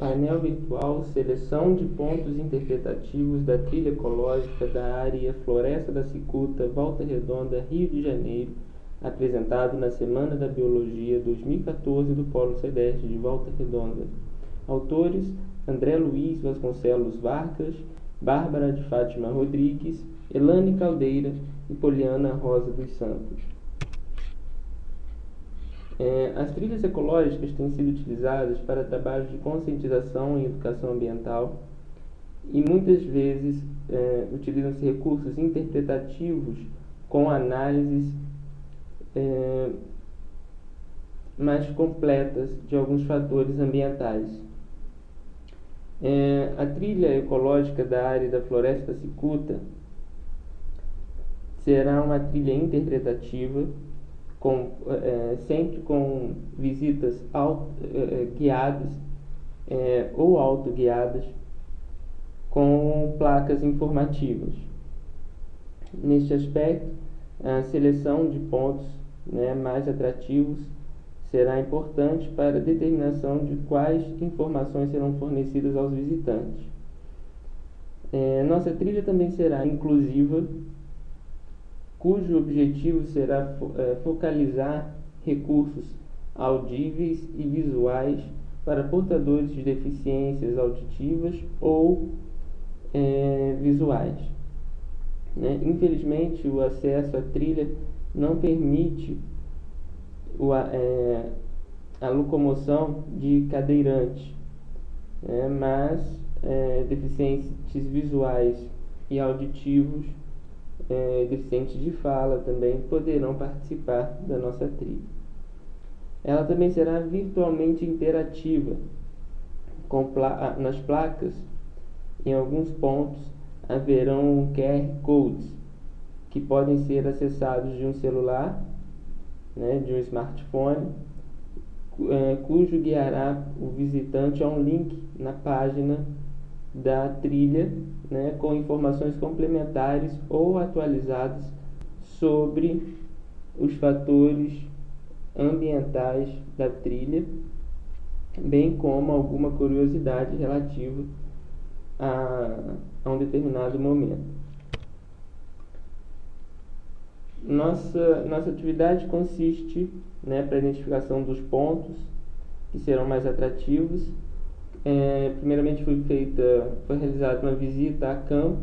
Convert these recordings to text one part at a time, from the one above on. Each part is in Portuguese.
Painel virtual, seleção de pontos interpretativos da trilha ecológica da área Floresta da Cicuta, Volta Redonda, Rio de Janeiro, apresentado na Semana da Biologia 2014 do Polo Sudeste de Volta Redonda. Autores: André Luiz Vasconcelos Vargas, Bárbara de Fátima Rodrigues, Elane Caldeira e Poliana Rosa dos Santos. As trilhas ecológicas têm sido utilizadas para trabalhos de conscientização e educação ambiental e muitas vezes utilizam-se recursos interpretativos com análises mais completas de alguns fatores ambientais. A trilha ecológica da área da Floresta Cicuta será uma trilha interpretativa, sempre com visitas guiadas ou autoguiadas com placas informativas. Neste aspecto, a seleção de pontos mais atrativos será importante para a determinação de quais informações serão fornecidas aos visitantes. Nossa trilha também será inclusiva, cujo objetivo será focalizar recursos audíveis e visuais para portadores de deficiências auditivas ou visuais. Infelizmente, o acesso à trilha não permite a locomoção de cadeirantes, mas deficientes visuais e auditivos, deficientes de fala também poderão participar da nossa trilha. Ela também será virtualmente interativa. Nas placas, em alguns pontos, haverão QR Codes que podem ser acessados de um celular, de um smartphone, cujo guiará o visitante a um link na página da trilha, com informações complementares ou atualizadas sobre os fatores ambientais da trilha, bem como alguma curiosidade relativa a um determinado momento. Nossa atividade consiste para a identificação dos pontos que serão mais atrativos. Primeiramente foi realizada uma visita a campo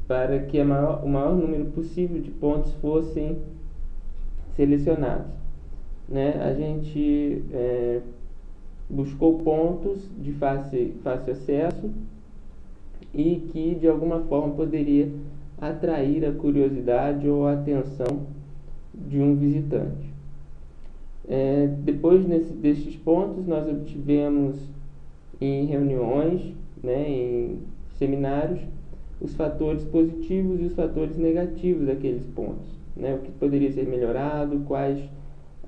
para que o maior número possível de pontos fossem selecionados. A gente buscou pontos de fácil acesso e que de alguma forma poderia atrair a curiosidade ou a atenção de um visitante. Depois destes pontos, nós obtivemos em reuniões, em seminários, os fatores positivos e os fatores negativos daqueles pontos, o que poderia ser melhorado, quais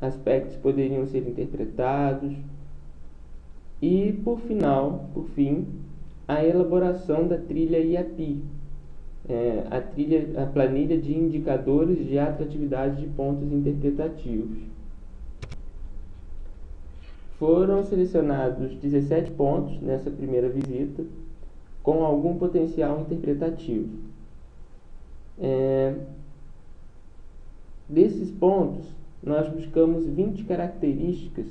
aspectos poderiam ser interpretados e, por fim, a elaboração da trilha IAPI, a planilha de indicadores de atratividade de pontos interpretativos. Foram selecionados 17 pontos nessa primeira visita, com algum potencial interpretativo. Desses pontos, nós buscamos 20 características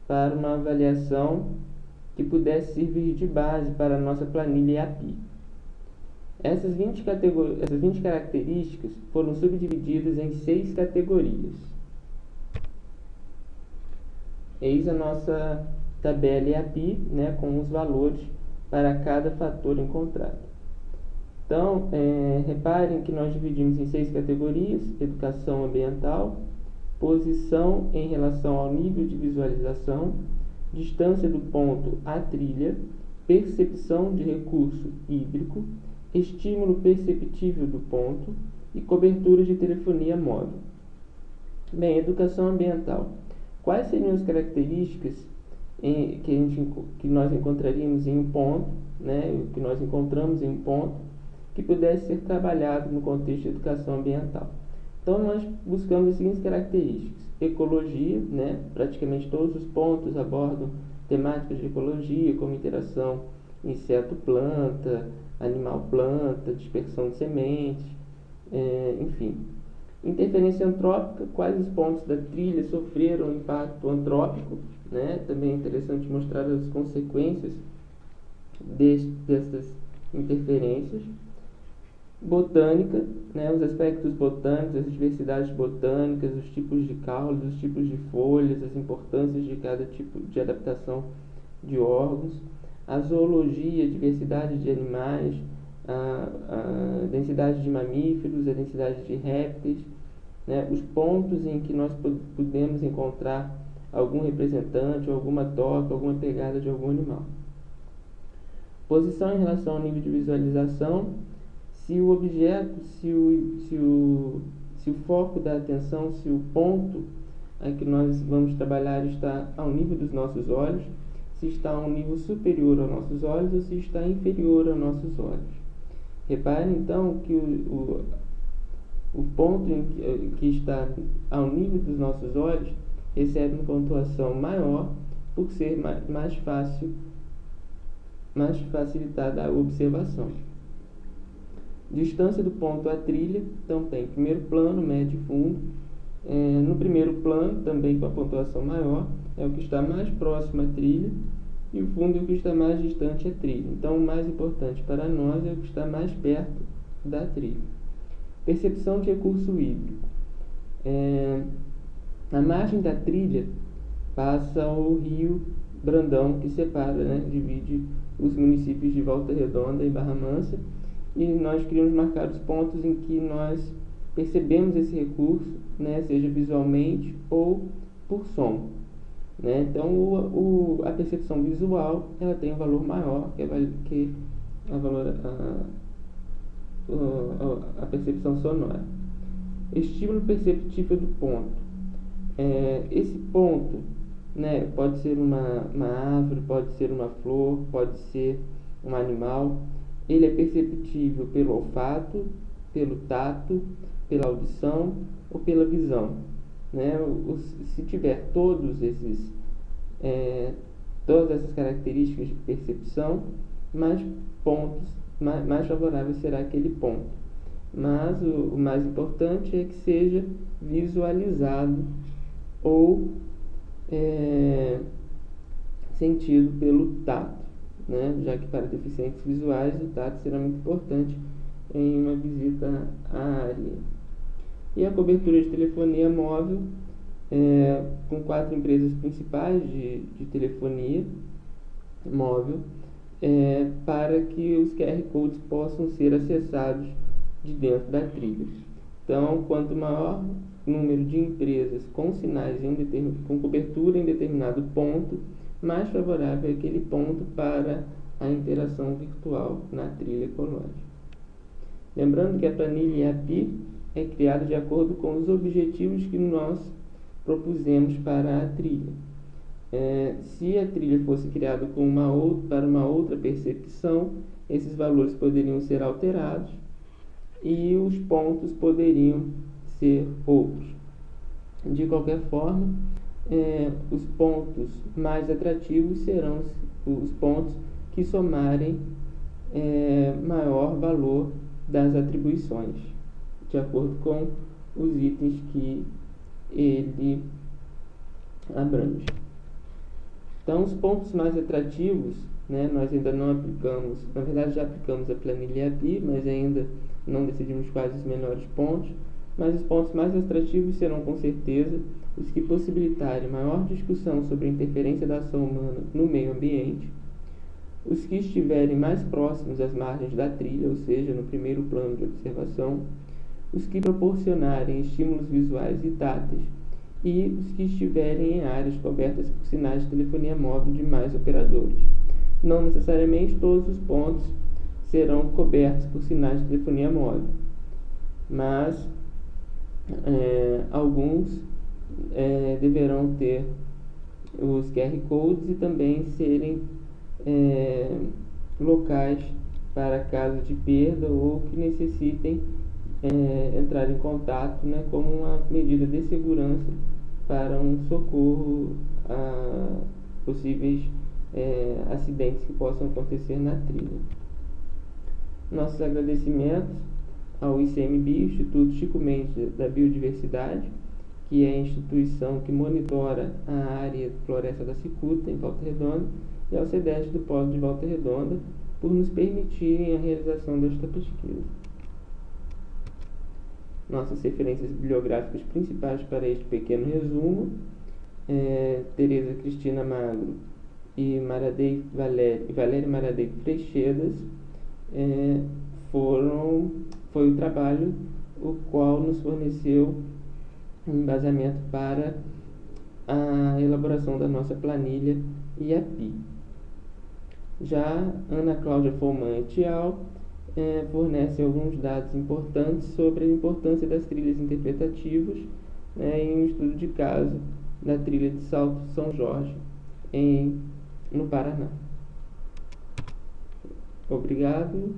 para uma avaliação que pudesse servir de base para a nossa planilha IAPI. Essas 20 características foram subdivididas em 6 categorias. Eis a nossa tabela IAPI, com os valores para cada fator encontrado. Então, reparem que nós dividimos em 6 categorias: educação ambiental, posição em relação ao nível de visualização, distância do ponto à trilha, percepção de recurso hídrico, estímulo perceptível do ponto e cobertura de telefonia móvel. Bem, educação ambiental. Quais seriam as características que nós encontraríamos em um ponto, que nós encontramos em um ponto, que pudesse ser trabalhado no contexto de educação ambiental? Então, nós buscamos as seguintes características: ecologia, praticamente todos os pontos abordam temáticas de ecologia, como interação inseto-planta, animal-planta, dispersão de sementes, enfim. Interferência antrópica, quais os pontos da trilha sofreram impacto antrópico, né? Também é interessante mostrar as consequências dessas interferências. Botânica, né? Os aspectos botânicos, as diversidades botânicas, os tipos de caules, os tipos de folhas, as importâncias de cada tipo de adaptação de órgãos. A zoologia, a diversidade de animais, a densidade de mamíferos, a densidade de répteis, né? Os pontos em que nós podemos encontrar algum representante, alguma toca, alguma pegada de algum animal. Posição em relação ao nível de visualização. Se o objeto, se o foco da atenção, se o ponto a que nós vamos trabalhar está ao nível dos nossos olhos, se está a um nível superior aos nossos olhos ou se está inferior aos nossos olhos. Repare então que o ponto que está ao nível dos nossos olhos recebe uma pontuação maior por ser mais facilitada a observação. Distância do ponto à trilha, então tem primeiro plano, médio e fundo. No primeiro plano, também com a pontuação maior, é o que está mais próximo à trilha, e o fundo é o que está mais distante à trilha. Então, o mais importante para nós é o que está mais perto da trilha. Percepção de recurso hídrico. Na margem da trilha passa o rio Brandão, que separa, né, divide os municípios de Volta Redonda e Barra Mansa, e nós queríamos marcar os pontos em que nós percebemos esse recurso, né, seja visualmente ou por som, né? Então, a percepção visual ela tem um valor maior que a percepção sonora. Estímulo perceptível do ponto. Esse ponto, né, pode ser uma árvore, pode ser uma flor, pode ser um animal. Ele é perceptível pelo olfato, pelo tato, pela audição ou pela visão, né? Se tiver todas essas características de percepção, mais favorável será aquele ponto. Mas o mais importante é que seja visualizado ou sentido pelo tato, né? Já que para deficientes visuais o tato será muito importante em uma visita à área. E a cobertura de telefonia móvel, com 4 empresas principais de telefonia móvel, para que os QR Codes possam ser acessados de dentro da trilha. Então, quanto maior número de empresas com sinais com cobertura em determinado ponto, mais favorável é aquele ponto para a interação virtual na trilha ecológica. Lembrando que a planilha IAPI é criada de acordo com os objetivos que nós propusemos para a trilha. Se a trilha fosse criada para uma outra percepção, esses valores poderiam ser alterados e os pontos poderiam ser outros. De qualquer forma, os pontos mais atrativos serão os pontos que somarem maior valor das atribuições, de acordo com os itens que ele abrange. Então, os pontos mais atrativos, né, nós ainda não aplicamos, na verdade já aplicamos a planilha API, mas ainda não decidimos quais os melhores pontos, mas os pontos mais atrativos serão com certeza os que possibilitarem maior discussão sobre a interferência da ação humana no meio ambiente, os que estiverem mais próximos às margens da trilha, ou seja, no primeiro plano de observação, os que proporcionarem estímulos visuais e táteis, e os que estiverem em áreas cobertas por sinais de telefonia móvel de mais operadores. Não necessariamente todos os pontos serão cobertos por sinais de telefonia móvel, mas alguns deverão ter os QR Codes e também serem locais para caso de perda ou que necessitem entrar em contato, né, como uma medida de segurança para um socorro possíveis acidentes que possam acontecer na trilha. Nossos agradecimentos ao ICMBio, Instituto Chico Mendes da Biodiversidade, que é a instituição que monitora a área Floresta da Cicuta, em Volta Redonda, e ao CEDEST do Polo de Volta Redonda, por nos permitirem a realização desta pesquisa. Nossas referências bibliográficas principais para este pequeno resumo: Tereza Cristina Magro e Valéria Maradei Freixedas, foi o trabalho o qual nos forneceu um embasamento para a elaboração da nossa planilha IAPI. Já Ana Cláudia Foman et al. Fornece alguns dados importantes sobre a importância das trilhas interpretativas em um estudo de caso da trilha de Salto São Jorge, no Paraná. Obrigado.